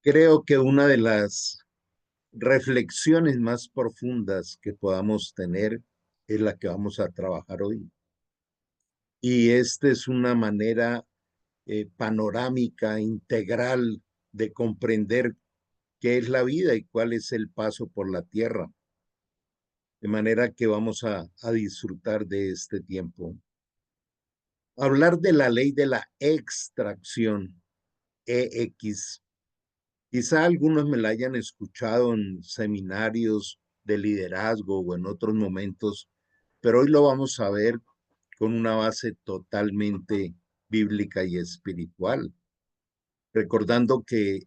Creo que una de las reflexiones más profundas que podamos tener es la que vamos a trabajar hoy. Y esta es una manera panorámica, integral de comprender qué es la vida y cuál es el paso por la tierra. De manera que vamos a disfrutar de este tiempo. Hablar de la ley de la extracción, EX. Quizá algunos me la hayan escuchado en seminarios de liderazgo o en otros momentos, pero hoy lo vamos a ver con una base totalmente bíblica y espiritual, recordando que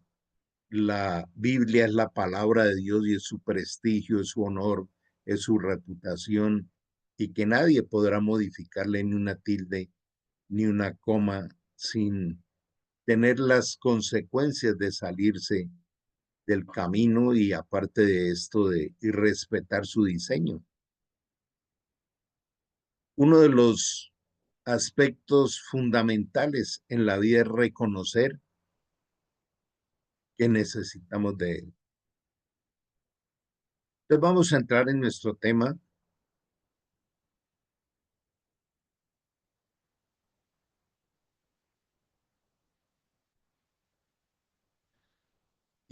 la Biblia es la palabra de Dios y es su prestigio, es su honor, es su reputación, y que nadie podrá modificarle ni una tilde ni una coma sin tener las consecuencias de salirse del camino y aparte de esto de y respetar su diseño. Uno de los aspectos fundamentales en la vida es reconocer que necesitamos de él. Entonces vamos a entrar en nuestro tema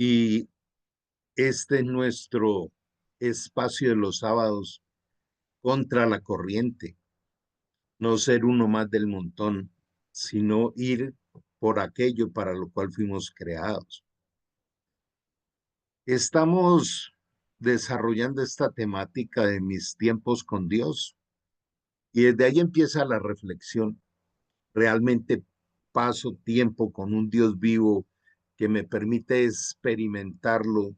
y este es nuestro espacio de los sábados contra la corriente, no ser uno más del montón, sino ir por aquello para lo cual fuimos creados. Estamos desarrollando esta temática de mis tiempos con Dios y desde ahí empieza la reflexión. Realmente paso tiempo con un Dios vivo que me permite experimentarlo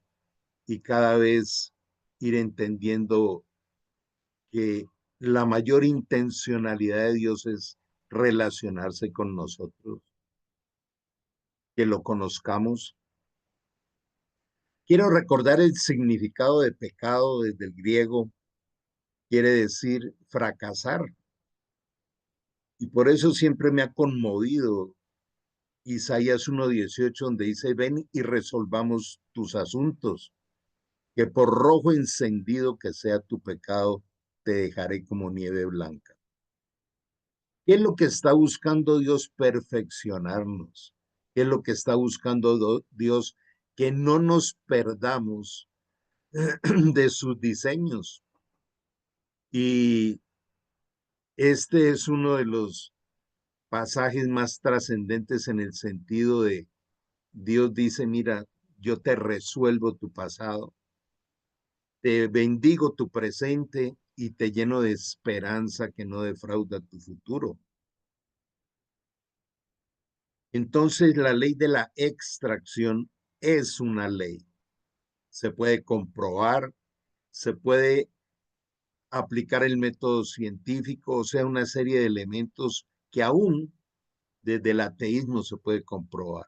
y cada vez ir entendiendo que la mayor intencionalidad de Dios es relacionarse con nosotros, que lo conozcamos. Quiero recordar el significado de pecado desde el griego, quiere decir fracasar. Y por eso siempre me ha conmovido Isaías 1:18, donde dice, ven y resolvamos tus asuntos, que por rojo encendido que sea tu pecado, te dejaré como nieve blanca. ¿Qué es lo que está buscando Dios? Perfeccionarnos. ¿Qué es lo que está buscando Dios? Que no nos perdamos de sus diseños. Y este es uno de los pasajes más trascendentes en el sentido de Dios dice, mira, yo te resuelvo tu pasado, te bendigo tu presente y te lleno de esperanza que no defrauda tu futuro. Entonces, la ley de la extracción es una ley. Se puede comprobar, se puede aplicar el método científico, o sea, una serie de elementos que aún desde el ateísmo se puede comprobar.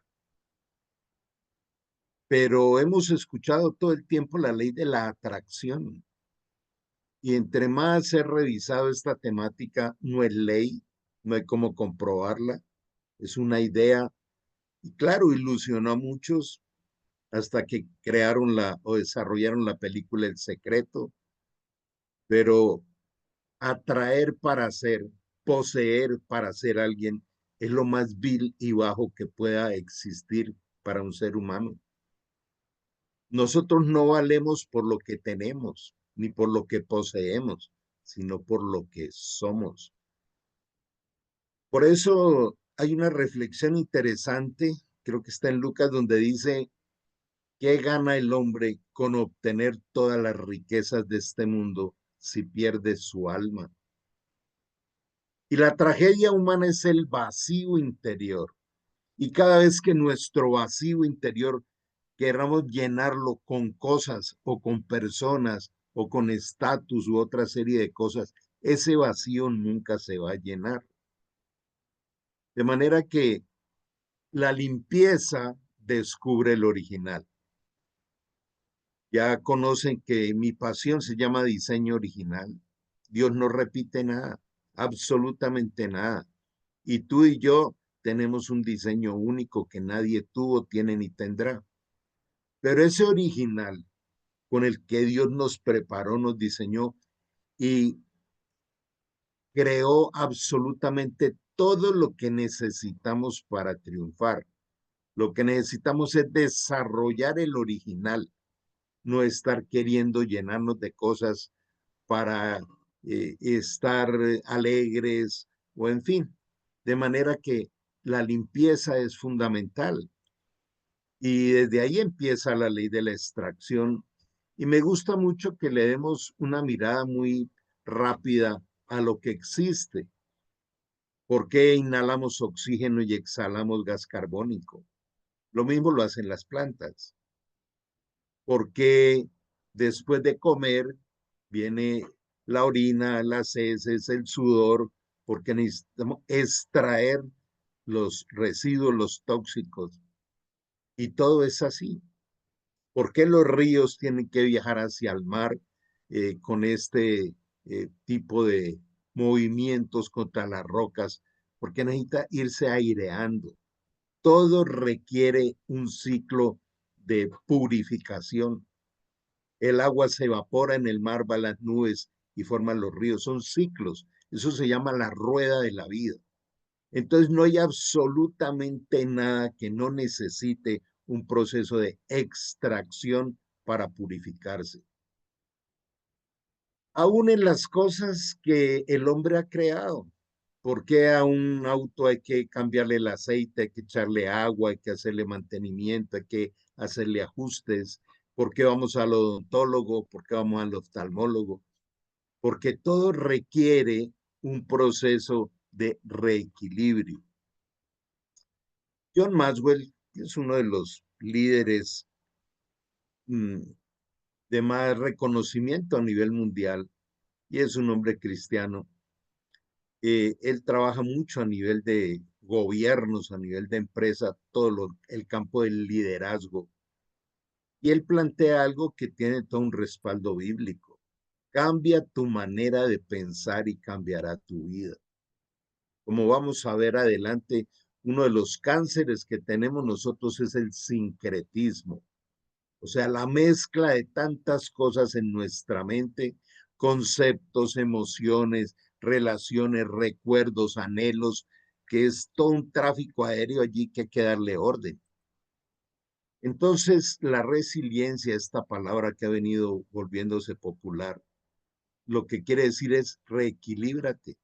Pero hemos escuchado todo el tiempo la ley de la atracción. Y entre más he revisado esta temática, no es ley, no hay cómo comprobarla, es una idea. Y claro, ilusionó a muchos hasta que crearon o desarrollaron la película El Secreto, pero atraer para ser, poseer para ser alguien, es lo más vil y bajo que pueda existir para un ser humano. Nosotros no valemos por lo que tenemos, ni por lo que poseemos, sino por lo que somos. Por eso hay una reflexión interesante, creo que está en Lucas, donde dice, ¿qué gana el hombre con obtener todas las riquezas de este mundo si pierde su alma? Y la tragedia humana es el vacío interior. Y cada vez que nuestro vacío interior queramos llenarlo con cosas o con personas o con estatus u otra serie de cosas, ese vacío nunca se va a llenar. De manera que la limpieza descubre el original. Ya conocen que mi pasión se llama diseño original. Dios no repite nada, absolutamente nada. Y tú y yo tenemos un diseño único que nadie tuvo, tiene ni tendrá. Pero ese original con el que Dios nos preparó, nos diseñó y creó absolutamente todo lo que necesitamos para triunfar. Lo que necesitamos es desarrollar el original, no estar queriendo llenarnos de cosas para estar alegres o en fin. De manera que la limpieza es fundamental. Y desde ahí empieza la ley de la extracción. Y me gusta mucho que le demos una mirada muy rápida a lo que existe. ¿Por qué inhalamos oxígeno y exhalamos gas carbónico? Lo mismo lo hacen las plantas. ¿Por qué después de comer viene la orina, las heces, el sudor? Porque necesitamos extraer los residuos, los tóxicos. Y todo es así. ¿Por qué los ríos tienen que viajar hacia el mar con este tipo de movimientos contra las rocas? Porque necesita irse aireando. Todo requiere un ciclo de purificación. El agua se evapora en el mar, va a las nubes y forman los ríos. Son ciclos. Eso se llama la rueda de la vida. Entonces no hay absolutamente nada que no necesite un proceso de extracción para purificarse. Aún en las cosas que el hombre ha creado. ¿Por qué a un auto hay que cambiarle el aceite, hay que echarle agua, hay que hacerle mantenimiento, hay que hacerle ajustes? ¿Por qué vamos al odontólogo? ¿Por qué vamos al oftalmólogo? Porque todo requiere un proceso de reequilibrio. John Maxwell es uno de los líderes de más reconocimiento a nivel mundial y es un hombre cristiano. Él trabaja mucho a nivel de gobiernos, a nivel de empresa, el campo del liderazgo. Y él plantea algo que tiene todo un respaldo bíblico. Cambia tu manera de pensar y cambiará tu vida. Como vamos a ver adelante, uno de los cánceres que tenemos nosotros es el sincretismo. O sea, la mezcla de tantas cosas en nuestra mente, conceptos, emociones, relaciones, recuerdos, anhelos, que es todo un tráfico aéreo allí que hay que darle orden. Entonces, la resiliencia, esta palabra que ha venido volviéndose popular, lo que quiere decir es reequilíbrate.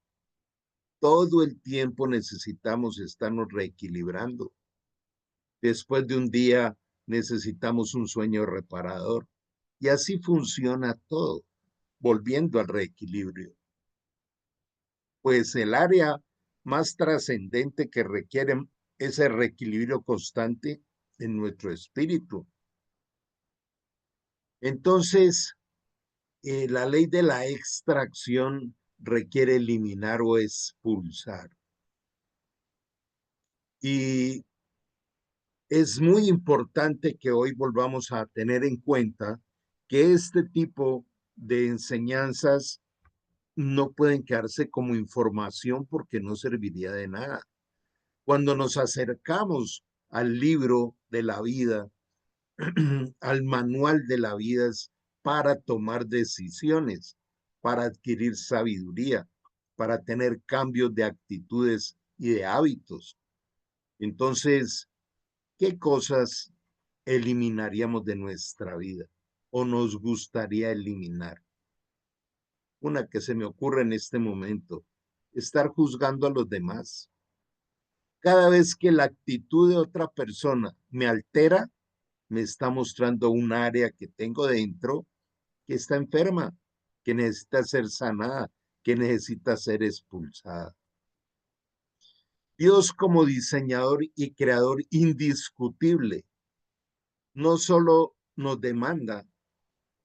Todo el tiempo necesitamos estarnos reequilibrando. Después de un día necesitamos un sueño reparador. Y así funciona todo, volviendo al reequilibrio. Pues el área más trascendente que requiere ese reequilibrio constante en nuestro espíritu. Entonces, la ley de la extracción requiere eliminar o expulsar. Y es muy importante que hoy volvamos a tener en cuenta que este tipo de enseñanzas no pueden quedarse como información porque no serviría de nada. Cuando nos acercamos al libro de la vida, al manual de la vida, es para tomar decisiones, para adquirir sabiduría, para tener cambios de actitudes y de hábitos. Entonces, ¿qué cosas eliminaríamos de nuestra vida o nos gustaría eliminar? Una que se me ocurre en este momento, estar juzgando a los demás. Cada vez que la actitud de otra persona me altera, me está mostrando un área que tengo dentro que está enferma, que necesita ser sanada, que necesita ser expulsada. Dios como diseñador y creador indiscutible, no solo nos demanda,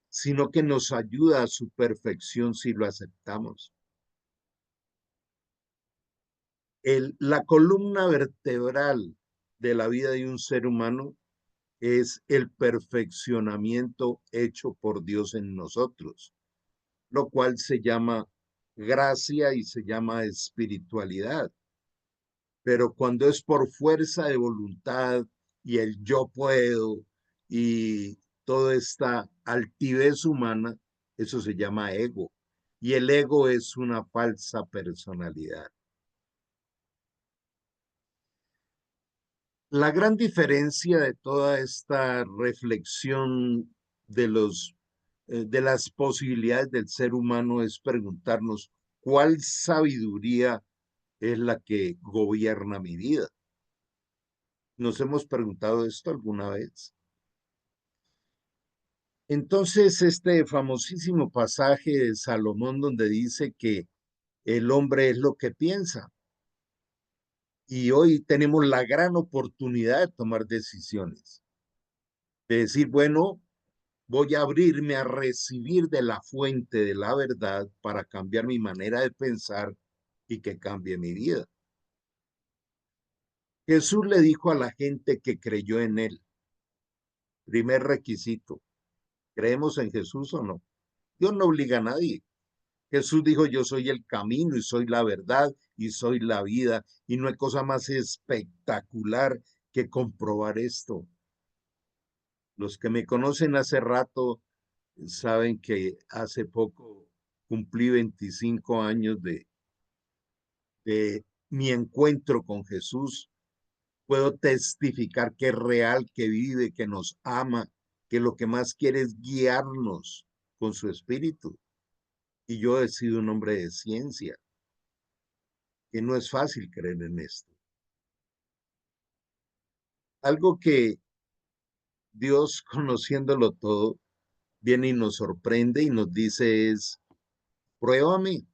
sino que nos ayuda a su perfección si lo aceptamos. La columna vertebral de la vida de un ser humano es el perfeccionamiento hecho por Dios en nosotros, lo cual se llama gracia y se llama espiritualidad. Pero cuando es por fuerza de voluntad y el yo puedo y toda esta altivez humana, eso se llama ego. Y el ego es una falsa personalidad. La gran diferencia de toda esta reflexión de de las posibilidades del ser humano es preguntarnos cuál sabiduría es la que gobierna mi vida. ¿Nos hemos preguntado esto alguna vez? Entonces, este famosísimo pasaje de Salomón donde dice que el hombre es lo que piensa, y hoy tenemos la gran oportunidad de tomar decisiones, de decir, bueno, voy a abrirme a recibir de la fuente de la verdad para cambiar mi manera de pensar y que cambie mi vida. Jesús le dijo a la gente que creyó en él, primer requisito, ¿creemos en Jesús o no? Dios no obliga a nadie. Jesús dijo, yo soy el camino y soy la verdad y soy la vida, y no hay cosa más espectacular que comprobar esto. Los que me conocen hace rato saben que hace poco cumplí 25 años de mi encuentro con Jesús. Puedo testificar que es real, que vive, que nos ama, que lo que más quiere es guiarnos con su espíritu. Y yo he sido un hombre de ciencia, que no es fácil creer en esto. Algo que Dios, conociéndolo todo, viene y nos sorprende y nos dice es, pruébame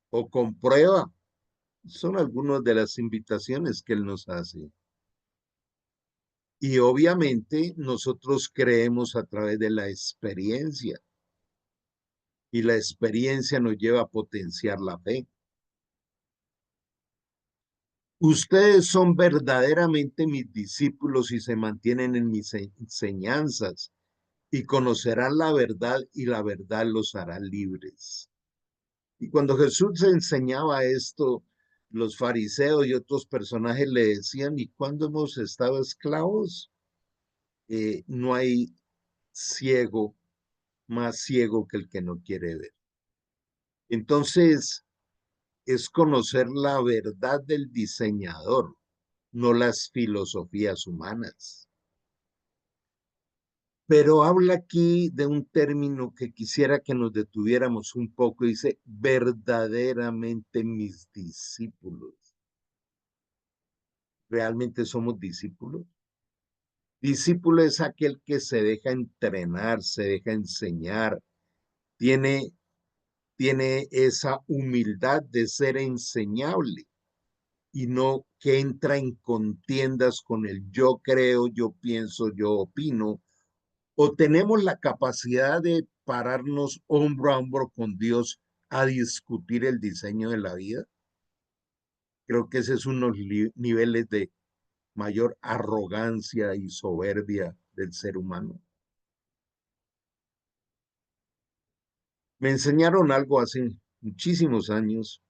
o comprueba. Son algunas de las invitaciones que Él nos hace. Y obviamente nosotros creemos a través de la experiencia, y la experiencia nos lleva a potenciar la fe. Ustedes son verdaderamente mis discípulos y se mantienen en mis enseñanzas y conocerán la verdad y la verdad los hará libres. Y cuando Jesús enseñaba esto, los fariseos y otros personajes le decían, ¿y cuándo hemos estado esclavos? No hay ciego más ciego que el que no quiere ver. Entonces, es conocer la verdad del diseñador, no las filosofías humanas. Pero habla aquí de un término que quisiera que nos detuviéramos un poco. Dice, verdaderamente mis discípulos. ¿Realmente somos discípulos? Discípulo es aquel que se deja entrenar, se deja enseñar, tiene, tiene esa humildad de ser enseñable y no que entra en contiendas con el yo creo, yo pienso, yo opino, o tenemos la capacidad de pararnos hombro a hombro con Dios a discutir el diseño de la vida. Creo que ese es uno de los niveles de mayor arrogancia y soberbia del ser humano. Me enseñaron algo hace muchísimos años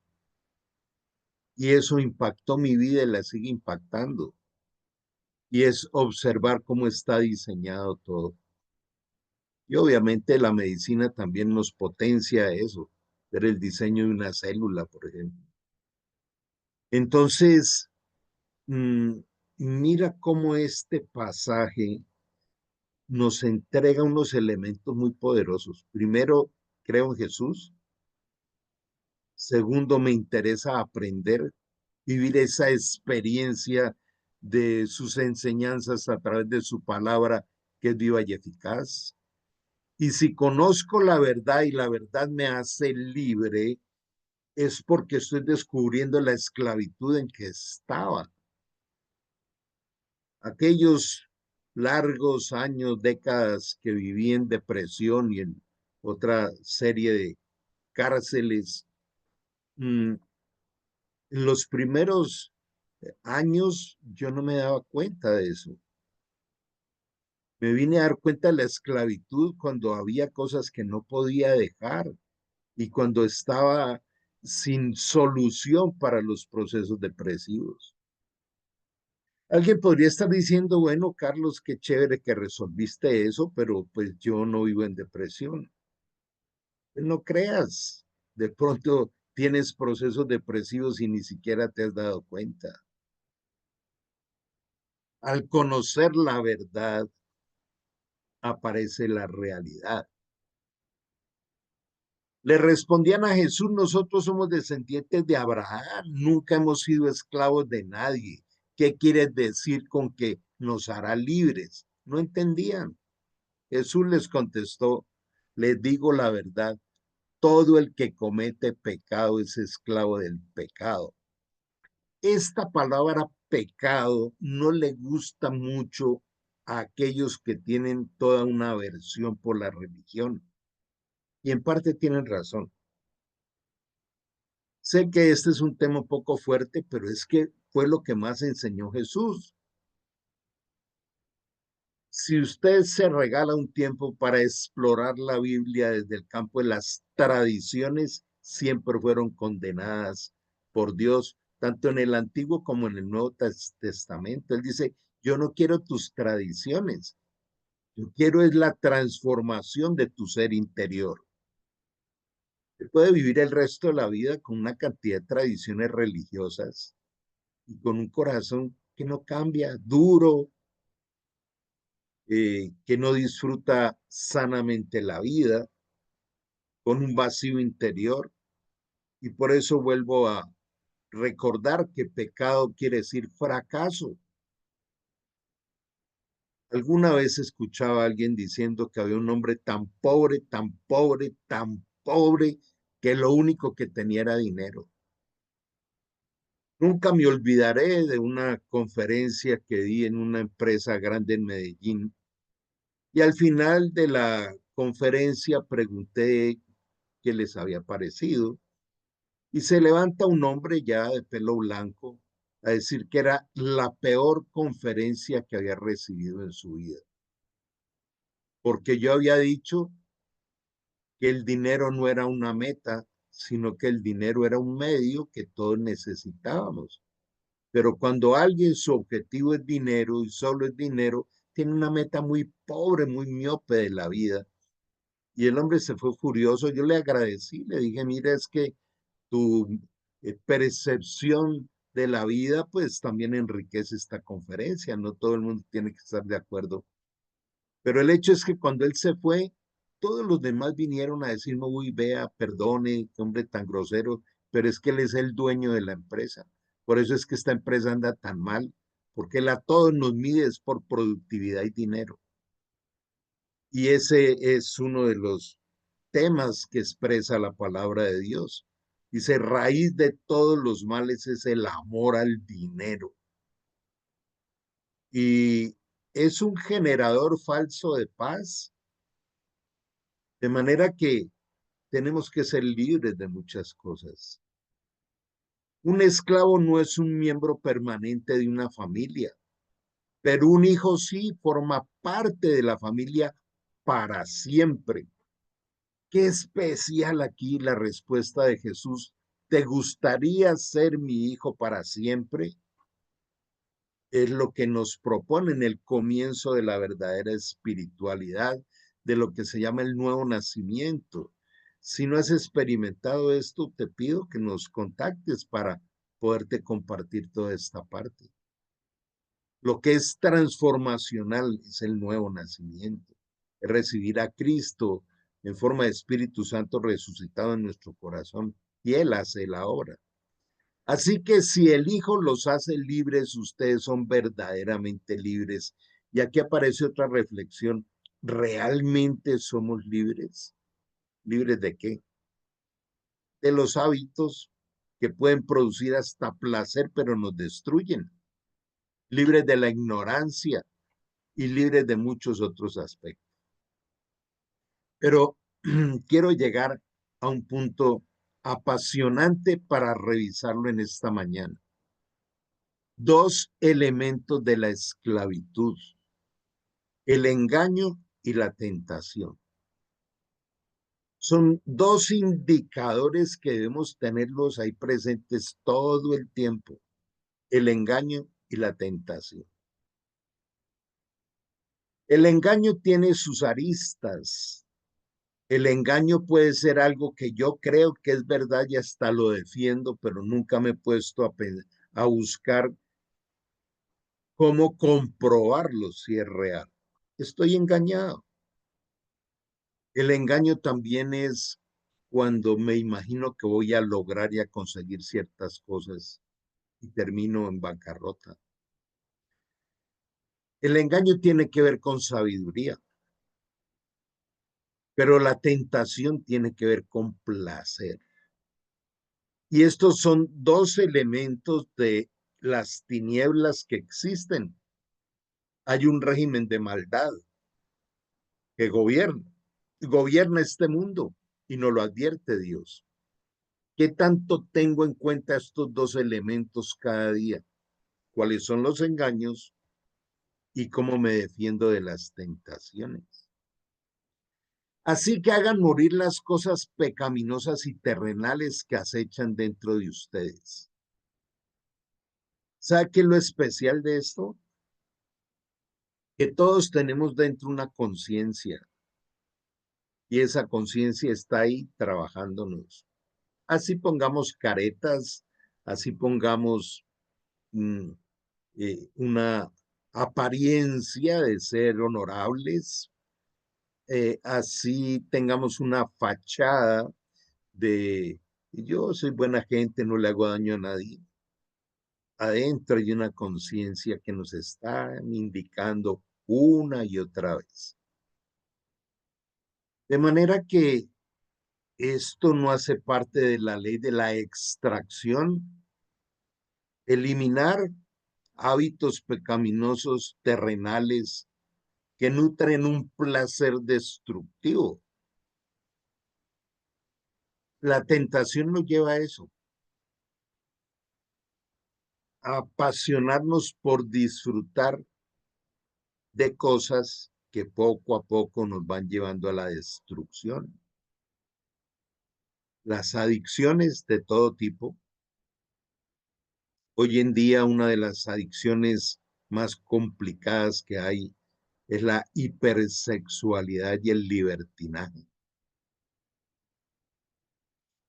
y eso impactó mi vida y la sigue impactando. Y es observar cómo está diseñado todo. Y obviamente la medicina también nos potencia eso, ver el diseño de una célula, por ejemplo. Entonces, mm, mira cómo este pasaje nos entrega unos elementos muy poderosos. Primero, creo en Jesús. Segundo, me interesa aprender, vivir esa experiencia de sus enseñanzas a través de su palabra, que es viva y eficaz. Y si conozco la verdad y la verdad me hace libre, es porque estoy descubriendo la esclavitud en que estaba. Aquellos largos años, décadas que viví en depresión y en otra serie de cárceles, en los primeros años yo no me daba cuenta de eso. Me vine a dar cuenta de la esclavitud cuando había cosas que no podía dejar y cuando estaba sin solución para los procesos depresivos. Alguien podría estar diciendo, bueno, Carlos, qué chévere que resolviste eso, pero pues yo no vivo en depresión. No creas, de pronto tienes procesos depresivos y ni siquiera te has dado cuenta. Al conocer la verdad, aparece la realidad. Le respondían a Jesús, nosotros somos descendientes de Abraham, nunca hemos sido esclavos de nadie. ¿Qué quieres decir con que nos hará libres? No entendían. Jesús les contestó, les digo la verdad, todo el que comete pecado es esclavo del pecado. Esta palabra pecado no le gusta mucho a aquellos que tienen toda una aversión por la religión. Y en parte tienen razón. Sé que este es un tema un poco fuerte, pero es que fue lo que más enseñó Jesús. Si usted se regala un tiempo para explorar la Biblia desde el campo de las tradiciones, siempre fueron condenadas por Dios, tanto en el Antiguo como en el Nuevo Testamento. Él dice, yo no quiero tus tradiciones, yo quiero es la transformación de tu ser interior. Se puede vivir el resto de la vida con una cantidad de tradiciones religiosas y con un corazón que no cambia, duro, que no disfruta sanamente la vida, con un vacío interior. Y por eso vuelvo a recordar que pecado quiere decir fracaso. Alguna vez escuchaba a alguien diciendo que había un hombre tan pobre, tan pobre, tan pobre, que lo único que tenía era dinero. Nunca me olvidaré de una conferencia que di en una empresa grande en Medellín. Y al final de la conferencia pregunté qué les había parecido y se levanta un hombre ya de pelo blanco a decir que era la peor conferencia que había recibido en su vida, porque yo había dicho que el dinero no era una meta, sino que el dinero era un medio que todos necesitábamos. Pero cuando alguien su objetivo es dinero y solo es dinero, tiene una meta muy pobre, muy miope de la vida. Y el hombre se fue furioso. Yo le agradecí, le dije, mira, es que tu percepción de la vida, pues también enriquece esta conferencia. No todo el mundo tiene que estar de acuerdo. Pero el hecho es que cuando él se fue, todos los demás vinieron a decirme, uy, vea, perdone, qué hombre tan grosero, pero es que él es el dueño de la empresa. Por eso es que esta empresa anda tan mal, porque él a todos nos mide es por productividad y dinero. Y ese es uno de los temas que expresa la palabra de Dios. Dice, raíz de todos los males es el amor al dinero. Y es un generador falso de paz, de manera que tenemos que ser libres de muchas cosas. Un esclavo no es un miembro permanente de una familia, pero un hijo sí forma parte de la familia para siempre. Qué especial aquí la respuesta de Jesús. ¿Te gustaría ser mi hijo para siempre? Es lo que nos propone en el comienzo de la verdadera espiritualidad, de lo que se llama el nuevo nacimiento. Si no has experimentado esto, te pido que nos contactes para poderte compartir toda esta parte. Lo que es transformacional es el nuevo nacimiento, es recibir a Cristo en forma de Espíritu Santo resucitado en nuestro corazón y Él hace la obra. Así que si el Hijo los hace libres, ustedes son verdaderamente libres. Y aquí aparece otra reflexión. ¿Realmente somos libres? ¿Libres de qué? De los hábitos que pueden producir hasta placer, pero nos destruyen. Libres de la ignorancia y libres de muchos otros aspectos. Pero quiero llegar a un punto apasionante para revisarlo en esta mañana. Dos elementos de la esclavitud, el engaño y la tentación. Son dos indicadores que debemos tenerlos ahí presentes todo el tiempo, el engaño y la tentación. El engaño tiene sus aristas. El engaño puede ser algo que yo creo que es verdad y hasta lo defiendo, pero nunca me he puesto a buscar cómo comprobarlo si es real. Estoy engañado. El engaño también es cuando me imagino que voy a lograr y a conseguir ciertas cosas y termino en bancarrota. El engaño tiene que ver con sabiduría, pero la tentación tiene que ver con placer. Y estos son dos elementos de las tinieblas que existen. Hay un régimen de maldad que gobierna este mundo y nos lo advierte Dios. ¿Qué tanto tengo en cuenta estos dos elementos cada día? ¿Cuáles son los engaños y cómo me defiendo de las tentaciones? Así que hagan morir las cosas pecaminosas y terrenales que acechan dentro de ustedes. ¿Sabe qué es lo especial de esto? Que todos tenemos dentro una conciencia y esa conciencia está ahí trabajándonos. Así pongamos caretas, así pongamos mm, una apariencia de ser honorables, así tengamos una fachada de yo soy buena gente, no le hago daño a nadie. Adentro hay una conciencia que nos está indicando una y otra vez. De manera que esto no hace parte de la ley de la extracción, eliminar hábitos pecaminosos terrenales que nutren un placer destructivo. La tentación nos lleva a eso, a apasionarnos por disfrutar de cosas que poco a poco nos van llevando a la destrucción. Las adicciones de todo tipo. Hoy en día una de las adicciones más complicadas que hay es la hipersexualidad y el libertinaje.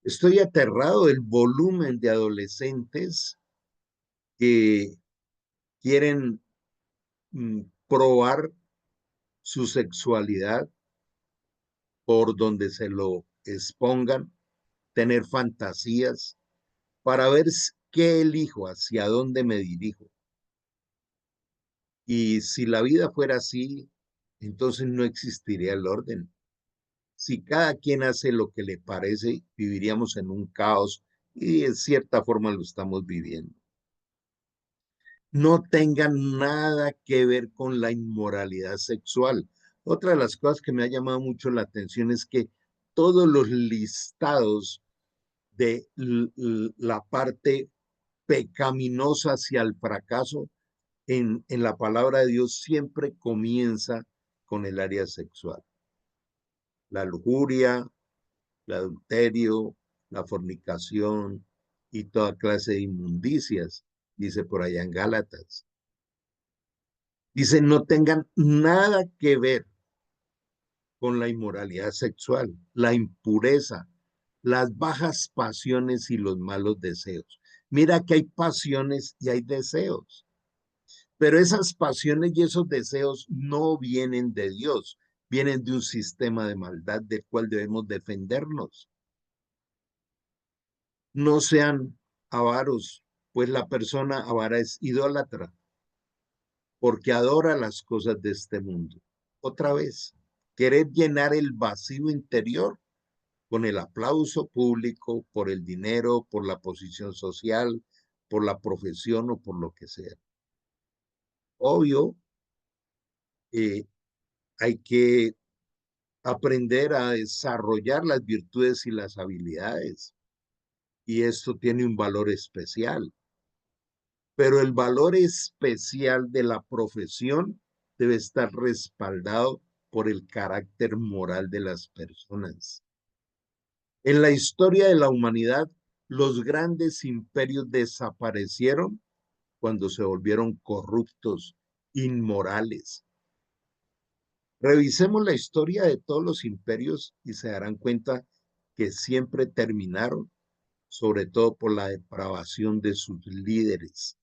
Estoy aterrado del volumen de adolescentes que quieren probar su sexualidad por donde se lo expongan, tener fantasías para ver qué elijo, hacia dónde me dirijo. Y si la vida fuera así, entonces no existiría el orden. Si cada quien hace lo que le parece, viviríamos en un caos y en cierta forma lo estamos viviendo. No tengan nada que ver con la inmoralidad sexual. Otra de las cosas que me ha llamado mucho la atención es que todos los listados de la parte pecaminosa hacia el fracaso en la palabra de Dios siempre comienza con el área sexual. La lujuria, el adulterio, la fornicación y toda clase de inmundicias, dice por allá en Gálatas. Dice, no tengan nada que ver con la inmoralidad sexual, la impureza, las bajas pasiones y los malos deseos. Mira que hay pasiones y hay deseos, pero esas pasiones y esos deseos no vienen de Dios, vienen de un sistema de maldad del cual debemos defendernos. No sean avaros, pues la persona avara es idólatra, porque adora las cosas de este mundo. Otra vez, querer llenar el vacío interior con el aplauso público, por el dinero, por la posición social, por la profesión o por lo que sea. Obvio, hay que aprender a desarrollar las virtudes y las habilidades, y esto tiene un valor especial. Pero el valor especial de la profesión debe estar respaldado por el carácter moral de las personas. En la historia de la humanidad, los grandes imperios desaparecieron cuando se volvieron corruptos, inmorales. Revisemos la historia de todos los imperios y se darán cuenta que siempre terminaron, sobre todo por la depravación de sus líderes.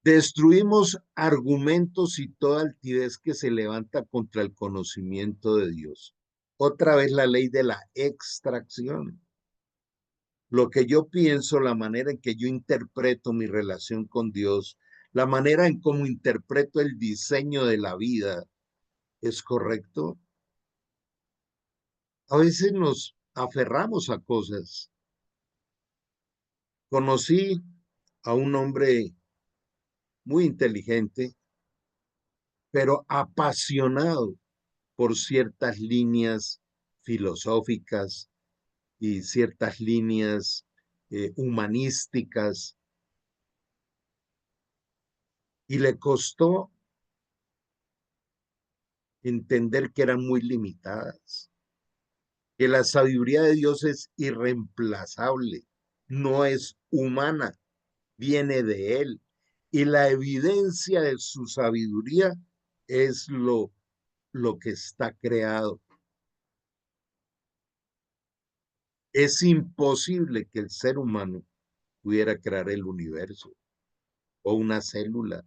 Destruimos argumentos y toda altivez que se levanta contra el conocimiento de Dios. Otra vez la ley de la extracción. Lo que yo pienso, la manera en que yo interpreto mi relación con Dios, la manera en cómo interpreto el diseño de la vida, ¿es correcto? A veces nos aferramos a cosas. Conocí a un hombre muy inteligente, pero apasionado por ciertas líneas filosóficas y ciertas líneas humanísticas, y le costó entender que eran muy limitadas, que la sabiduría de Dios es irreemplazable, no es humana, viene de Él. Y la evidencia de su sabiduría es lo que está creado. Es imposible que el ser humano pudiera crear el universo o una célula.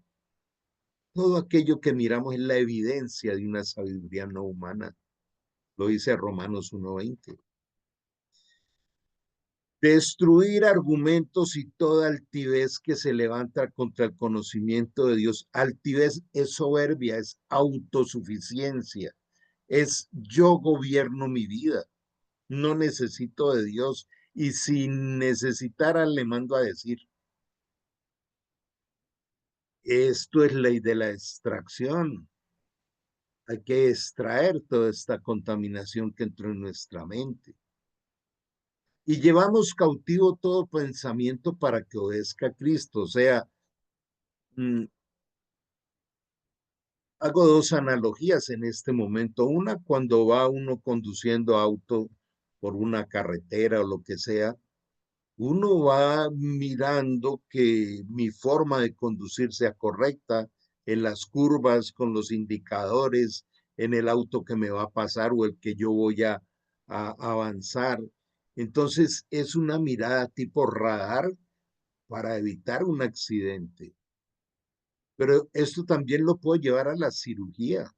Todo aquello que miramos es la evidencia de una sabiduría no humana. Lo dice Romanos 1:20. Destruir argumentos y toda altivez que se levanta contra el conocimiento de Dios. Altivez es soberbia, es autosuficiencia, es yo gobierno mi vida, no necesito de Dios. Y si necesitara, le mando a decir, esto es ley de la extracción. Hay que extraer toda esta contaminación que entró en nuestra mente. Y llevamos cautivo todo pensamiento para que obedezca a Cristo. O sea, mm, hago dos analogías en este momento. Una, cuando va uno conduciendo auto por una carretera o lo que sea, uno va mirando que mi forma de conducir sea correcta en las curvas, con los indicadores, en el auto que me va a pasar o el que yo voy a avanzar. Entonces es una mirada tipo radar para evitar un accidente. Pero esto también lo puedo llevar a la cirugía.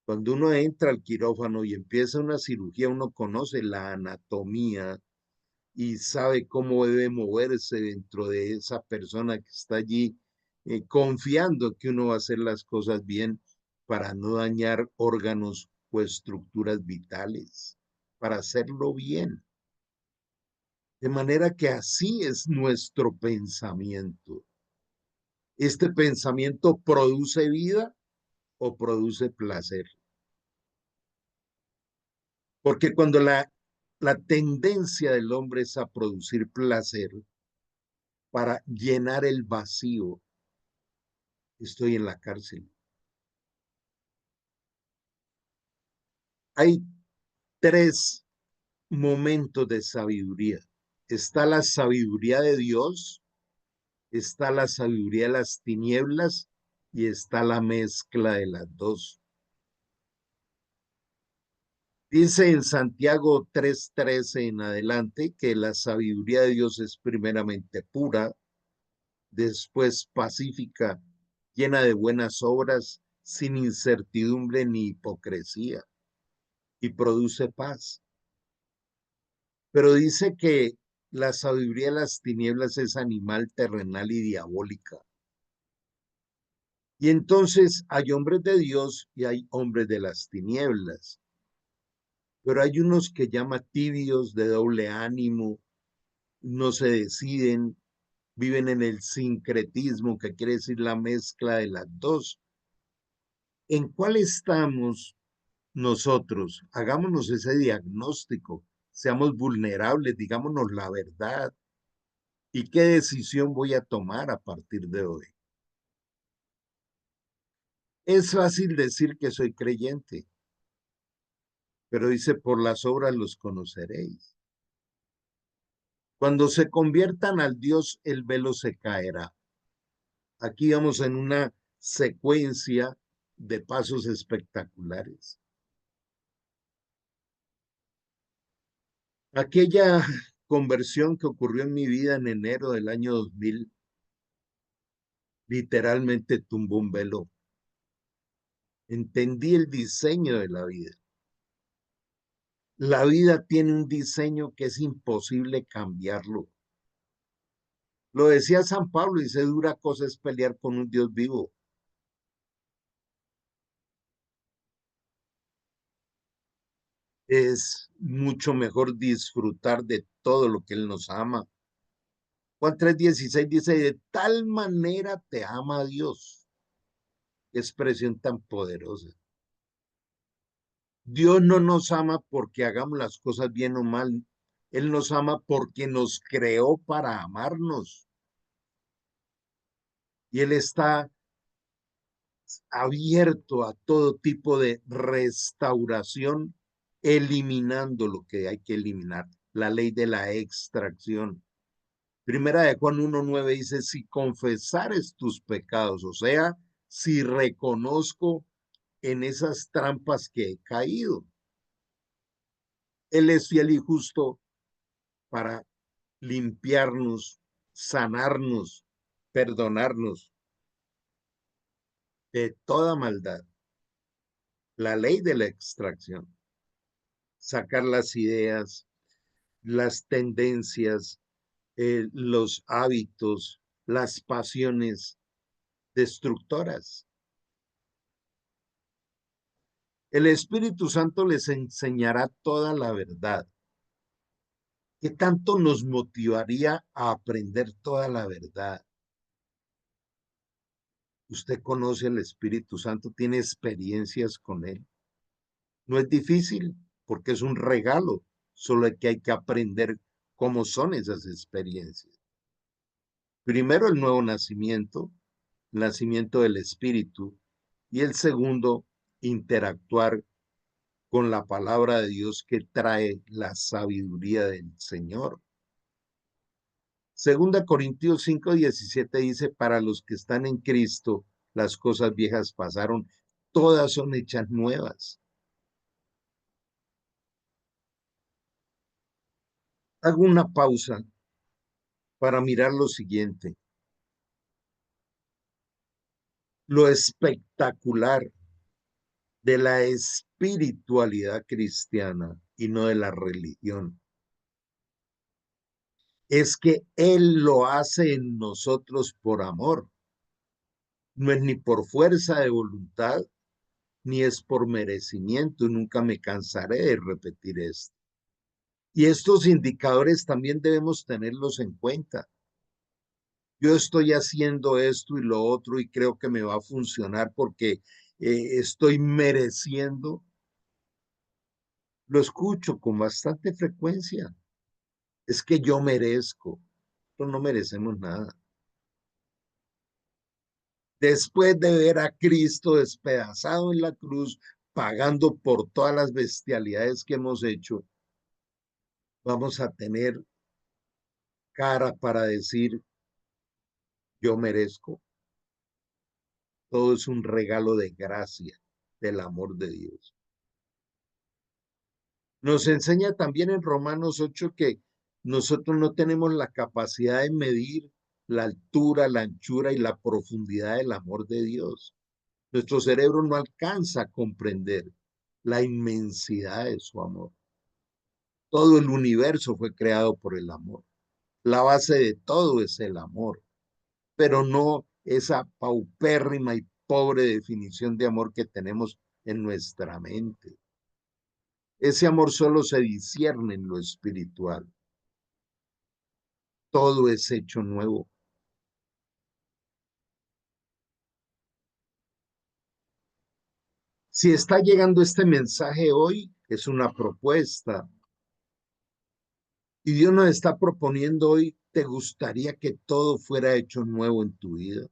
Cuando uno entra al quirófano y empieza una cirugía, uno conoce la anatomía y sabe cómo debe moverse dentro de esa persona que está allí, confiando que uno va a hacer las cosas bien para no dañar órganos o estructuras vitales, para hacerlo bien. De manera que así es nuestro pensamiento. ¿Este pensamiento produce vida o produce placer? Porque cuando la tendencia del hombre es a producir placer para llenar el vacío, estoy en la cárcel. Hay tres momentos de sabiduría. Está la sabiduría de Dios, está la sabiduría de las tinieblas y está la mezcla de las dos. Dice en Santiago 3:13 en adelante que la sabiduría de Dios es primeramente pura, después pacífica, llena de buenas obras, sin incertidumbre ni hipocresía, y produce paz. Pero dice que la sabiduría de las tinieblas es animal, terrenal y diabólica. Y entonces hay hombres de Dios y hay hombres de las tinieblas. Pero hay unos que llama tibios, de doble ánimo, no se deciden, viven en el sincretismo, que quiere decir la mezcla de las dos. ¿En cuál estamos nosotros? Hagámonos ese diagnóstico, seamos vulnerables, digámonos la verdad. ¿Y qué decisión voy a tomar a partir de hoy? Es fácil decir que soy creyente, pero dice, por las obras los conoceréis. Cuando se conviertan al Dios, el velo se caerá. Aquí vamos en una secuencia de pasos espectaculares. Aquella conversión que ocurrió en mi vida en enero del año 2000 literalmente tumbó un velo. Entendí el diseño de la vida. La vida tiene un diseño que es imposible cambiarlo. Lo decía San Pablo, y dice, dura cosa es pelear con un Dios vivo. Es mucho mejor disfrutar de todo lo que Él nos ama. Juan 3:16 dice, de tal manera te ama Dios. Qué expresión tan poderosa. Dios no nos ama porque hagamos las cosas bien o mal. Él nos ama porque nos creó para amarnos. Y Él está abierto a todo tipo de restauración, eliminando lo que hay que eliminar. La ley de la extracción. Primera de Juan 1:9 dice, si confesares tus pecados, o sea, si reconozco en esas trampas que he caído, Él es fiel y justo para limpiarnos, sanarnos, perdonarnos de toda maldad. La ley de la extracción, sacar las ideas, las tendencias, los hábitos, las pasiones destructoras. El Espíritu Santo les enseñará toda la verdad. ¿Qué tanto nos motivaría a aprender toda la verdad? Usted conoce al Espíritu Santo, tiene experiencias con él. No es difícil porque es un regalo, solo que hay que aprender cómo son esas experiencias. Primero, el nuevo nacimiento, nacimiento del Espíritu, y el segundo, interactuar con la palabra de Dios que trae la sabiduría del Señor. Segunda Corintios 5:17 dice, para los que están en Cristo, las cosas viejas pasaron, todas son hechas nuevas. Hago una pausa para mirar lo siguiente, lo espectacular de la espiritualidad cristiana y no de la religión. Es que Él lo hace en nosotros por amor. No es ni por fuerza de voluntad, ni es por merecimiento. Nunca me cansaré de repetir esto. Y estos indicadores también debemos tenerlos en cuenta. Yo estoy haciendo esto y lo otro y creo que me va a funcionar porque estoy mereciendo. Lo escucho con bastante frecuencia. Es que yo merezco. Nosotros no merecemos nada. Después de ver a Cristo despedazado en la cruz, pagando por todas las bestialidades que hemos hecho, vamos a tener cara para decir, yo merezco. Todo es un regalo de gracia, del amor de Dios. Nos enseña también en Romanos 8 que nosotros no tenemos la capacidad de medir la altura, la anchura y la profundidad del amor de Dios. Nuestro cerebro no alcanza a comprender la inmensidad de su amor. Todo el universo fue creado por el amor. La base de todo es el amor, pero no esa paupérrima y pobre definición de amor que tenemos en nuestra mente. Ese amor solo se discierne en lo espiritual. Todo es hecho nuevo. Si está llegando este mensaje hoy, es una propuesta. Y Dios nos está proponiendo hoy, ¿te gustaría que todo fuera hecho nuevo en tu vida?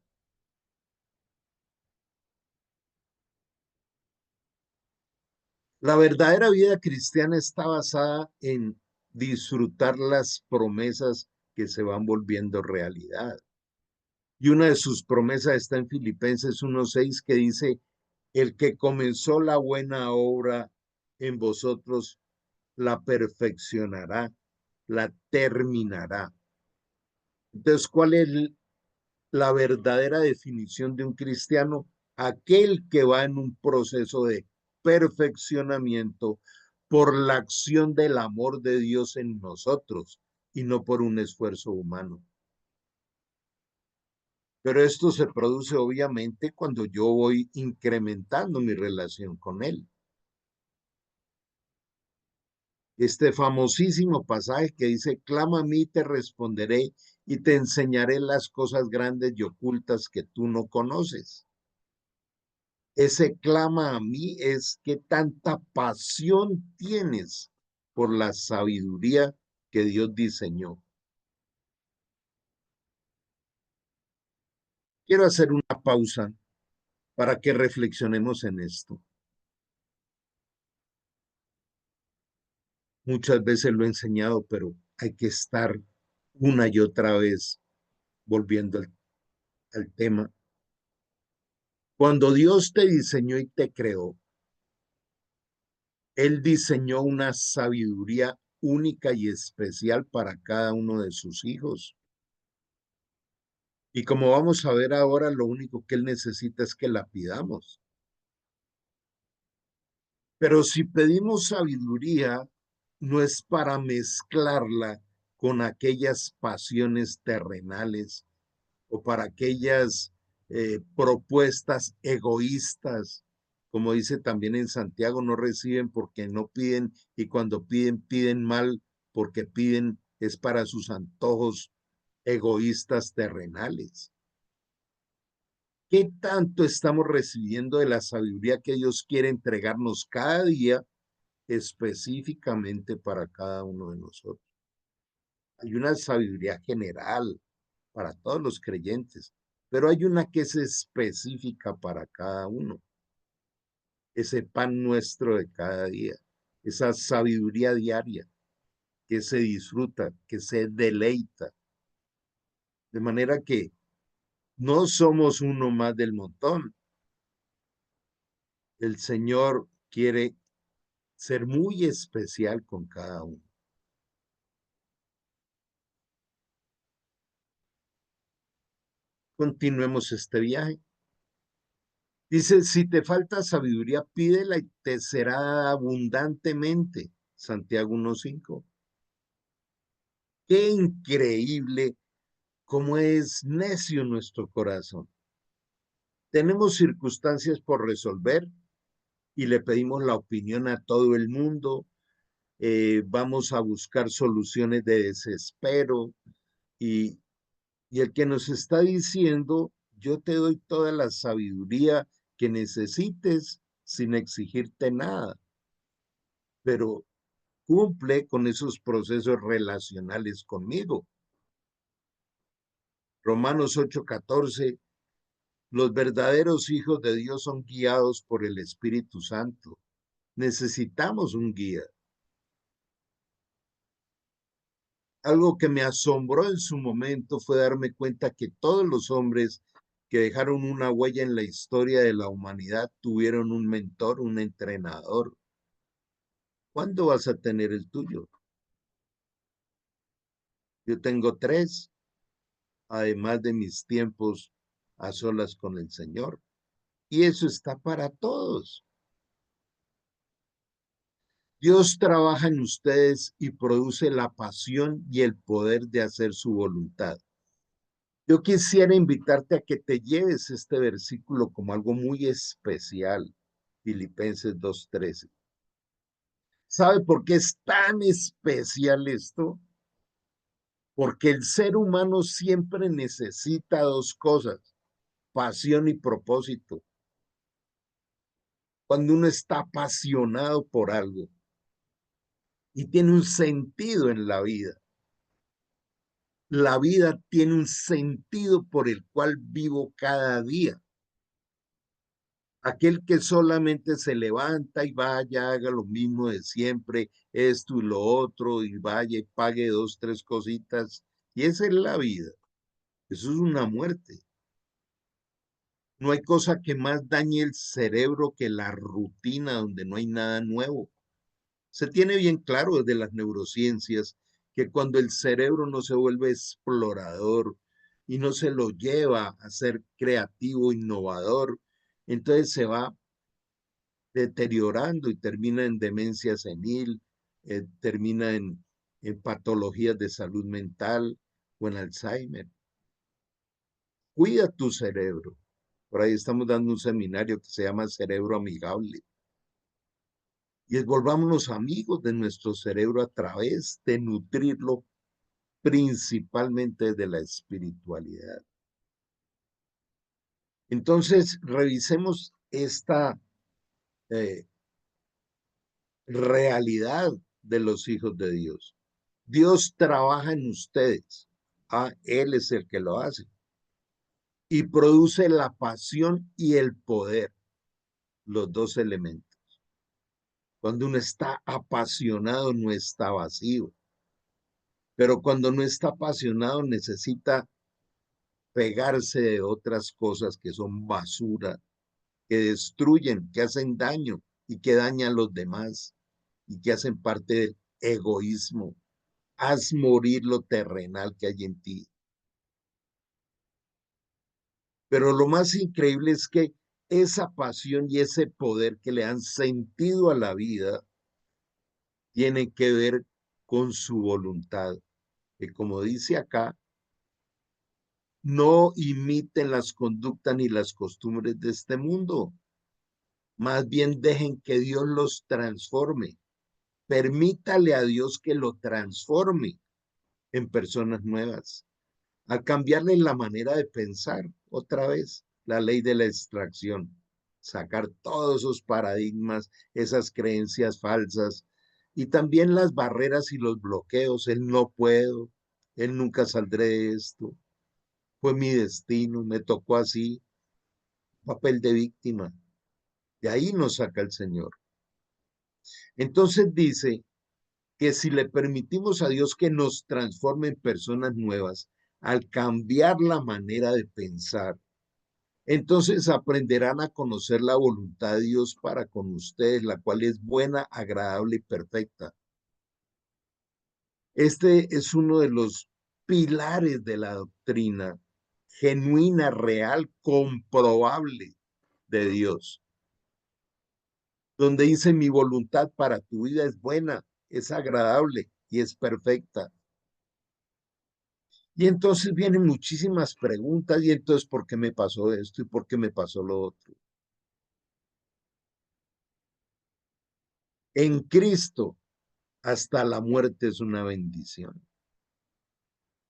La verdadera vida cristiana está basada en disfrutar las promesas que se van volviendo realidad. Y una de sus promesas está en Filipenses 1:6 que dice, el que comenzó la buena obra en vosotros la perfeccionará, la terminará. Entonces, ¿cuál es la verdadera definición de un cristiano? Aquel que va en un proceso de perfeccionamiento por la acción del amor de Dios en nosotros y no por un esfuerzo humano. Pero esto se produce obviamente cuando yo voy incrementando mi relación con Él. Este famosísimo pasaje que dice, clama a mí, te responderé y te enseñaré las cosas grandes y ocultas que tú no conoces. Ese clama a mí es qué tanta pasión tienes por la sabiduría que Dios diseñó. Quiero hacer una pausa para que reflexionemos en esto. Muchas veces lo he enseñado, pero hay que estar una y otra vez volviendo al tema. Cuando Dios te diseñó y te creó, Él diseñó una sabiduría única y especial para cada uno de sus hijos. Y como vamos a ver ahora, lo único que Él necesita es que la pidamos. Pero si pedimos sabiduría, no es para mezclarla con aquellas pasiones terrenales o para aquellas propuestas egoístas, como dice también en Santiago, no reciben porque no piden y cuando piden, piden mal porque piden es para sus antojos egoístas terrenales. ¿Qué tanto estamos recibiendo de la sabiduría que Dios quiere entregarnos cada día específicamente para cada uno de nosotros? Hay una sabiduría general para todos los creyentes, pero hay una que es específica para cada uno, ese pan nuestro de cada día, esa sabiduría diaria que se disfruta, que se deleita, de manera que no somos uno más del montón. El Señor quiere ser muy especial con cada uno. Continuemos este viaje. Dice, si te falta sabiduría, pídela y te será abundantemente. Santiago 1:5. Qué increíble cómo es necio nuestro corazón. Tenemos circunstancias por resolver y le pedimos la opinión a todo el mundo. Vamos a buscar soluciones de desespero y, y el que nos está diciendo, yo te doy toda la sabiduría que necesites sin exigirte nada, pero cumple con esos procesos relacionales conmigo. Romanos 8:14, los verdaderos hijos de Dios son guiados por el Espíritu Santo. Necesitamos un guía. Algo que me asombró en su momento fue darme cuenta que todos los hombres que dejaron una huella en la historia de la humanidad tuvieron un mentor, un entrenador. ¿Cuándo vas a tener el tuyo? Yo tengo tres, además de mis tiempos a solas con el Señor. Y eso está para todos. Dios trabaja en ustedes y produce la pasión y el poder de hacer su voluntad. Yo quisiera invitarte a que te lleves este versículo como algo muy especial, Filipenses 2:13. ¿Sabe por qué es tan especial esto? Porque el ser humano siempre necesita dos cosas, pasión y propósito. Cuando uno está apasionado por algo y tiene un sentido en la vida tiene un sentido por el cual vivo cada día. Aquel que solamente se levanta y vaya, haga lo mismo de siempre, esto y lo otro, y vaya y pague dos, tres cositas. Y esa es la vida. Eso es una muerte. No hay cosa que más dañe el cerebro que la rutina donde no hay nada nuevo. Se tiene bien claro desde las neurociencias que cuando el cerebro no se vuelve explorador y no se lo lleva a ser creativo, innovador, entonces se va deteriorando y termina en demencia senil, termina en patologías de salud mental o en Alzheimer. Cuida tu cerebro. Por ahí estamos dando un seminario que se llama Cerebro Amigable. Y es volvámonos amigos de nuestro cerebro a través de nutrirlo principalmente de la espiritualidad. Entonces, revisemos esta eh, realidad de los hijos de Dios. Dios trabaja en ustedes. Él es el que lo hace. Y produce la pasión y el poder, los dos elementos. Cuando uno está apasionado, no está vacío. Pero cuando no está apasionado, necesita pegarse de otras cosas que son basura, que destruyen, que hacen daño y que dañan a los demás y que hacen parte del egoísmo. Haz morir lo terrenal que hay en ti. Pero lo más increíble es que esa pasión y ese poder que le han sentido a la vida tiene que ver con su voluntad, que como dice acá, no imiten las conductas ni las costumbres de este mundo. Más bien dejen que Dios los transforme. Permítale a Dios que lo transforme en personas nuevas. Al cambiarle la manera de pensar, otra vez, la ley de la extracción, sacar todos esos paradigmas, esas creencias falsas y también las barreras y los bloqueos, el no puedo, el nunca saldré de esto, fue mi destino, me tocó así, papel de víctima. De ahí nos saca el Señor. Entonces dice que si le permitimos a Dios que nos transforme en personas nuevas, al cambiar la manera de pensar, entonces aprenderán a conocer la voluntad de Dios para con ustedes, la cual es buena, agradable y perfecta. Este es uno de los pilares de la doctrina genuina, real, comprobable de Dios, donde dice mi voluntad para tu vida es buena, es agradable y es perfecta. Y entonces vienen muchísimas preguntas y entonces ¿por qué me pasó esto y por qué me pasó lo otro? En Cristo hasta la muerte es una bendición,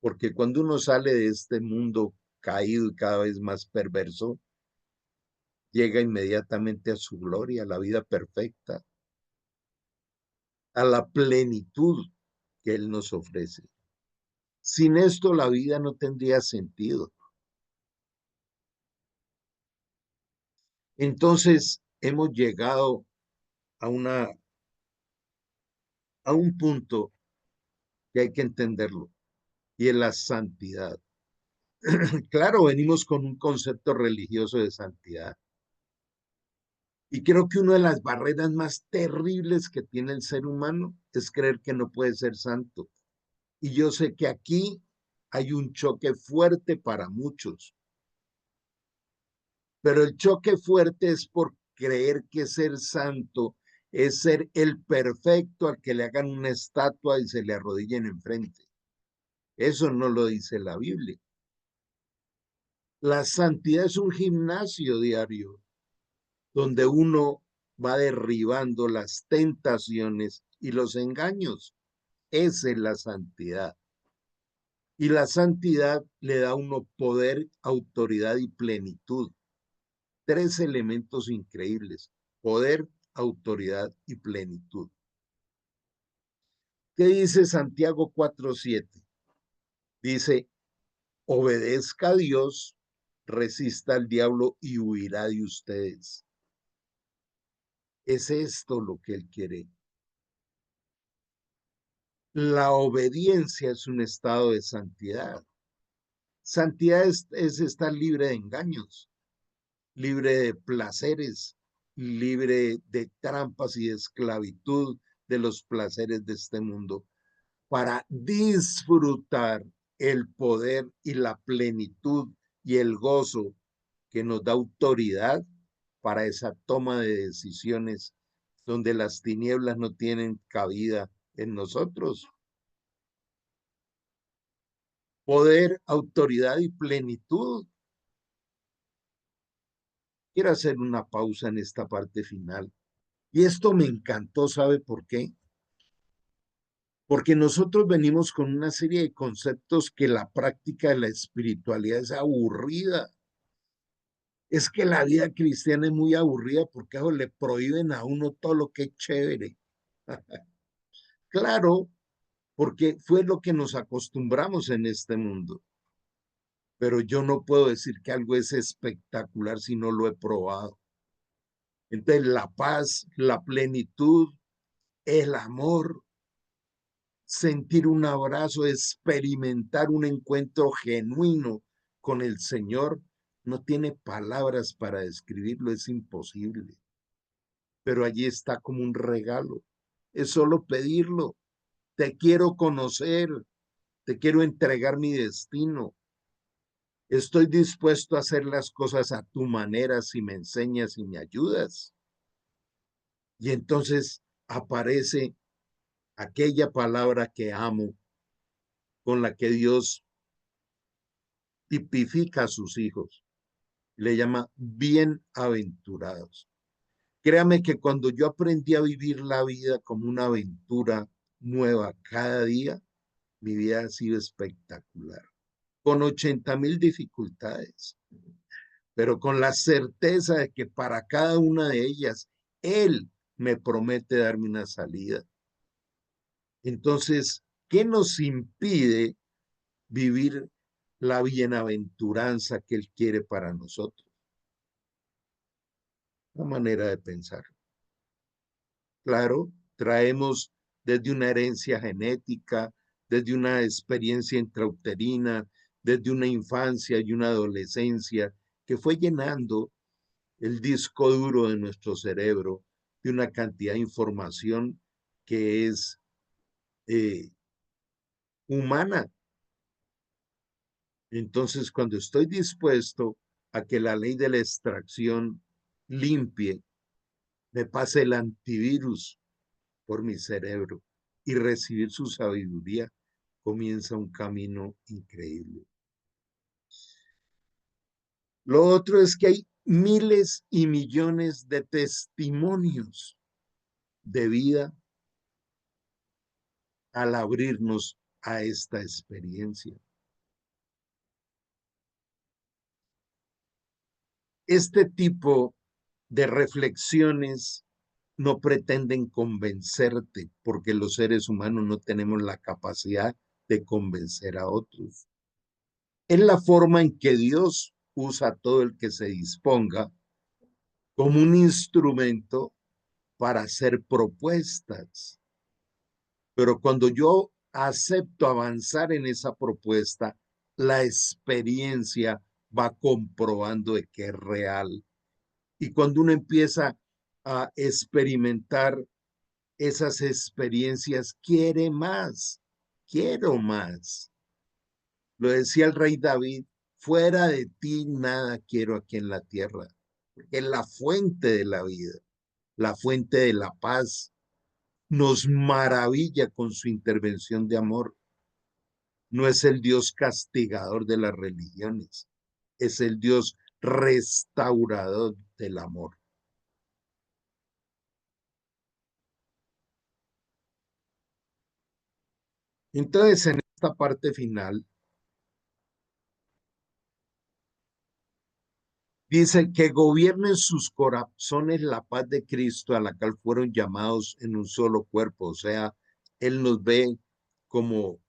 porque cuando uno sale de este mundo caído y cada vez más perverso, llega inmediatamente a su gloria, a la vida perfecta, a la plenitud que Él nos ofrece. Sin esto la vida no tendría sentido. Entonces hemos llegado a, a un punto que hay que entenderlo, y es la santidad. Claro, venimos con un concepto religioso de santidad. Y creo que una de las barreras más terribles que tiene el ser humano es creer que no puede ser santo. Y yo sé que aquí hay un choque fuerte para muchos, pero el choque fuerte es por creer que ser santo es ser el perfecto al que le hagan una estatua y se le arrodillen enfrente. Eso no lo dice la Biblia. La santidad es un gimnasio diario donde uno va derribando las tentaciones y los engaños. Esa es la santidad. Y la santidad le da a uno poder, autoridad y plenitud. Tres elementos increíbles: poder, autoridad y plenitud. ¿Qué dice Santiago 4:7? Dice, obedezca a Dios, resista al diablo y huirá de ustedes. Es esto lo que Él quiere. La obediencia es un estado de santidad. Santidad es estar libre de engaños, libre de placeres, libre de trampas y de esclavitud de los placeres de este mundo, para disfrutar el poder y la plenitud y el gozo que nos da autoridad para esa toma de decisiones donde las tinieblas no tienen cabida en nosotros. Poder, autoridad y plenitud. Quiero hacer una pausa en esta parte final. Y esto me encantó, ¿sabe por qué? Porque nosotros venimos con una serie de conceptos que la práctica de la espiritualidad es aburrida. Es que la vida cristiana es muy aburrida porque le prohíben a uno todo lo que es chévere. Claro, porque fue lo que nos acostumbramos en este mundo. Pero yo no puedo decir que algo es espectacular si no lo he probado. Entonces, la paz, la plenitud, el amor, sentir un abrazo, experimentar un encuentro genuino con el Señor, no tiene palabras para describirlo, es imposible. Pero allí está como un regalo. Es solo pedirlo. Te quiero conocer, te quiero entregar mi destino. Estoy dispuesto a hacer las cosas a tu manera si me enseñas y me ayudas. Y entonces aparece aquella palabra que amo, con la que Dios tipifica a sus hijos. Le llama bienaventurados. Créame que cuando yo aprendí a vivir la vida como una aventura nueva cada día, mi vida ha sido espectacular, con 80,000 dificultades, pero con la certeza de que para cada una de ellas, Él me promete darme una salida. Entonces, ¿qué nos impide vivir la bienaventuranza que Él quiere para nosotros? Una manera de pensar. Claro, traemos desde una herencia genética, desde una experiencia intrauterina, desde una infancia y una adolescencia que fue llenando el disco duro de nuestro cerebro de una cantidad de información que es eh, humana. Entonces, cuando estoy dispuesto a que la ley de la extracción limpie, me pase el antivirus por mi cerebro y recibir su sabiduría, comienza un camino increíble. Lo otro es que hay miles y millones de testimonios de vida al abrirnos a esta experiencia. Este tipo de reflexiones no pretenden convencerte, porque los seres humanos no tenemos la capacidad de convencer a otros. Es la forma en que Dios usa a todo el que se disponga como un instrumento para hacer propuestas. Pero cuando yo acepto avanzar en esa propuesta, la experiencia va comprobando de que es real. Y cuando uno empieza a experimentar esas experiencias, quiere más, quiero más. Lo decía el rey David, fuera de ti nada quiero aquí en la tierra, porque es la fuente de la vida, la fuente de la paz. Nos maravilla con su intervención de amor. No es el Dios castigador de las religiones, es el Dios restaurador del amor. Entonces, en esta parte final, dice que gobiernen sus corazones la paz de Cristo, a la cual fueron llamados en un solo cuerpo. O sea, Él nos ve como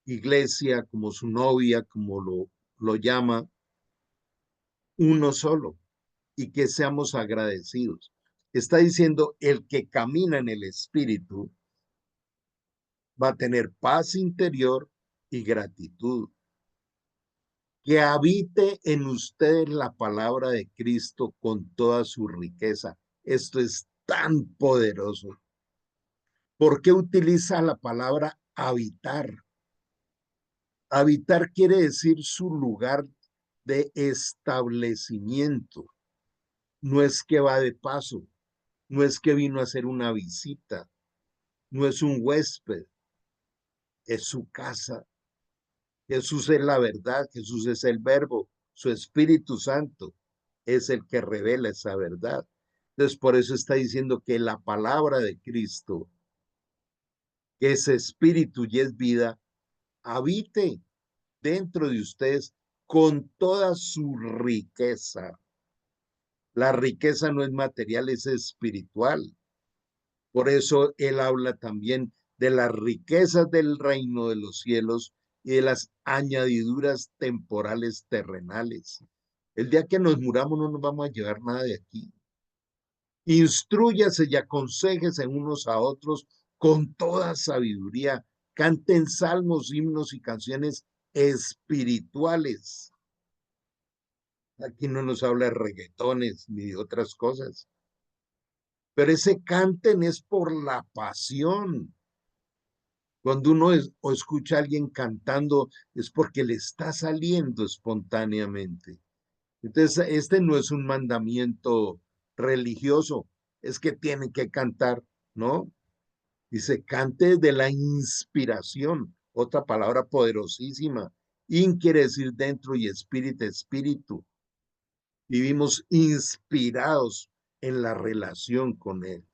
iglesia, como su novia, como lo llama, uno solo, y que seamos agradecidos. Está diciendo, el que camina en el Espíritu va a tener paz interior y gratitud. Que habite en ustedes la palabra de Cristo con toda su riqueza. Esto es tan poderoso. ¿Por qué utiliza la palabra habitar? Habitar quiere decir su lugar de establecimiento. No es que va de paso, no es que vino a hacer una visita, no es un huésped, es su casa. Jesús es la verdad, Jesús es el verbo, su Espíritu Santo es el que revela esa verdad. Entonces, por eso está diciendo que la palabra de Cristo, que es espíritu y es vida, habite dentro de ustedes con toda su riqueza. La riqueza no es material, es espiritual. Por eso él habla también de las riquezas del reino de los cielos y de las añadiduras temporales terrenales. El día que nos muramos no nos vamos a llevar nada de aquí. Instrúyase y aconséjese unos a otros con toda sabiduría. Canten salmos, himnos y canciones espirituales. Aquí no nos habla de reggaetones ni de otras cosas. Pero ese canten es por la pasión. Cuando uno o escucha a alguien cantando es porque le está saliendo espontáneamente. Entonces, este no es un mandamiento religioso, es que tienen que cantar, ¿no? Dice, cante de la inspiración, otra palabra poderosísima. In quiere decir dentro y espíritu, espíritu. Vivimos inspirados en la relación con Él,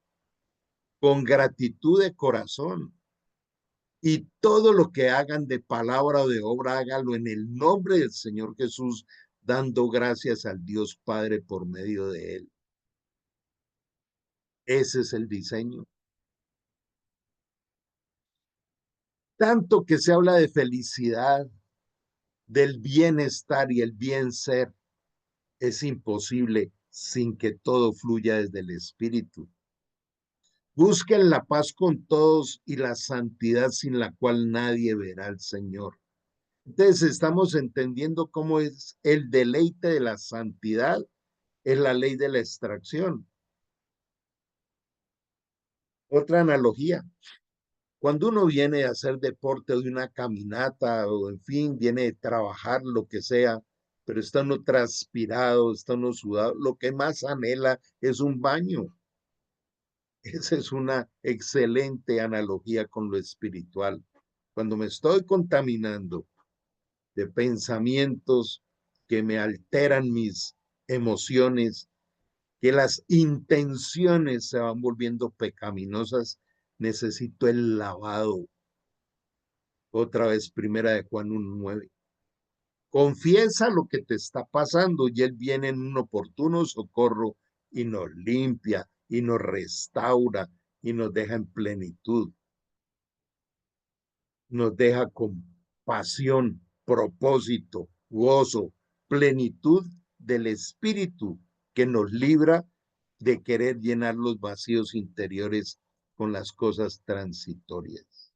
con gratitud de corazón. Y todo lo que hagan de palabra o de obra, hágalo en el nombre del Señor Jesús, dando gracias al Dios Padre por medio de Él. Ese es el diseño. Tanto que se habla de felicidad, del bienestar y el bien ser, es imposible sin que todo fluya desde el Espíritu. Busquen la paz con todos y la santidad sin la cual nadie verá al Señor. Entonces estamos entendiendo cómo es el deleite de la santidad, es la ley de la extracción. Otra analogía, cuando uno viene a hacer deporte de una caminata o en fin, viene de trabajar lo que sea, pero está uno transpirado, está uno sudado, lo que más anhela es un baño. Esa es una excelente analogía con lo espiritual. Cuando me estoy contaminando de pensamientos que me alteran mis emociones, que las intenciones se van volviendo pecaminosas, necesito el lavado. Otra vez, primera de Juan 1:9. Confiesa lo que te está pasando y Él viene en un oportuno socorro y nos limpia y nos restaura y nos deja en plenitud. Nos deja con pasión, propósito, gozo, plenitud del espíritu que nos libra de querer llenar los vacíos interiores con las cosas transitorias.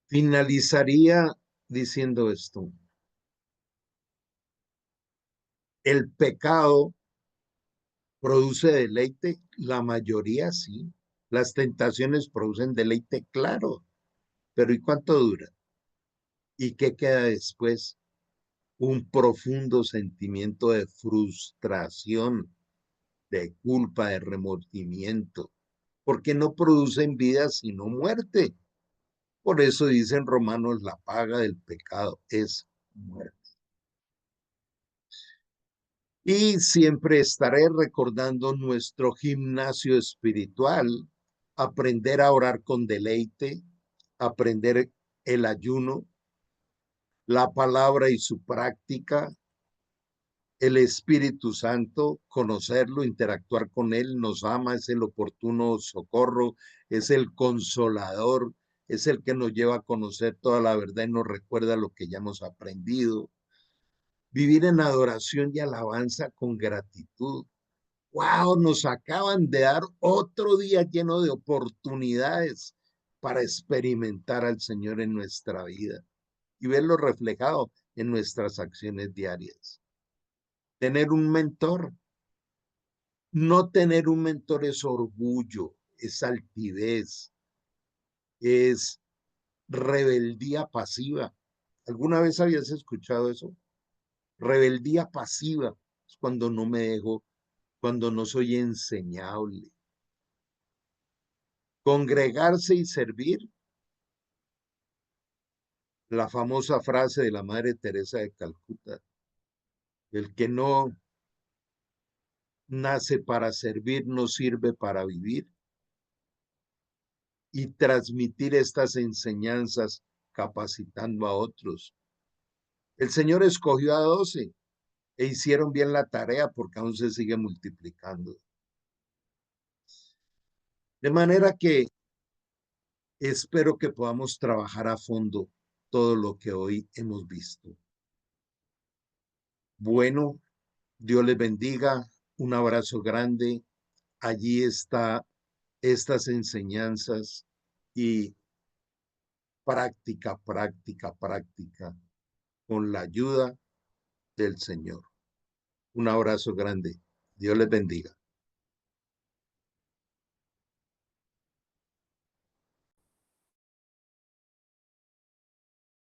Finalizaría diciendo esto. El pecado produce deleite, la mayoría sí. Las tentaciones producen deleite, claro, pero ¿y cuánto dura? ¿Y qué queda después? Un profundo sentimiento de frustración, de culpa, de remordimiento, porque no producen vida sino muerte. Por eso dicen Romanos, la paga del pecado es muerte. Y siempre estaré recordando nuestro gimnasio espiritual, aprender a orar con deleite, aprender el ayuno, la palabra y su práctica, el Espíritu Santo, conocerlo, interactuar con él, nos ama, es el oportuno socorro, es el consolador, es el que nos lleva a conocer toda la verdad y nos recuerda lo que ya hemos aprendido. Vivir en adoración y alabanza con gratitud. wow, nos acaban de dar otro día lleno de oportunidades para experimentar al Señor en nuestra vida y verlo reflejado en nuestras acciones diarias. Tener un mentor. No tener un mentor es orgullo, es altivez, es rebeldía pasiva. ¿Alguna vez habías escuchado eso? Rebeldía pasiva es cuando no me dejo, cuando no soy enseñable. Congregarse y servir, la famosa frase de la Madre Teresa de Calcuta, el que no nace para servir no sirve para vivir, y transmitir estas enseñanzas capacitando a otros. El Señor escogió a 12 e hicieron bien la tarea porque aún se sigue multiplicando. De manera que espero que podamos trabajar a fondo todo lo que hoy hemos visto. Bueno, Dios les bendiga. Un abrazo grande. Allí está estas enseñanzas y práctica, práctica, práctica con la ayuda del Señor. Un abrazo grande. Dios les bendiga.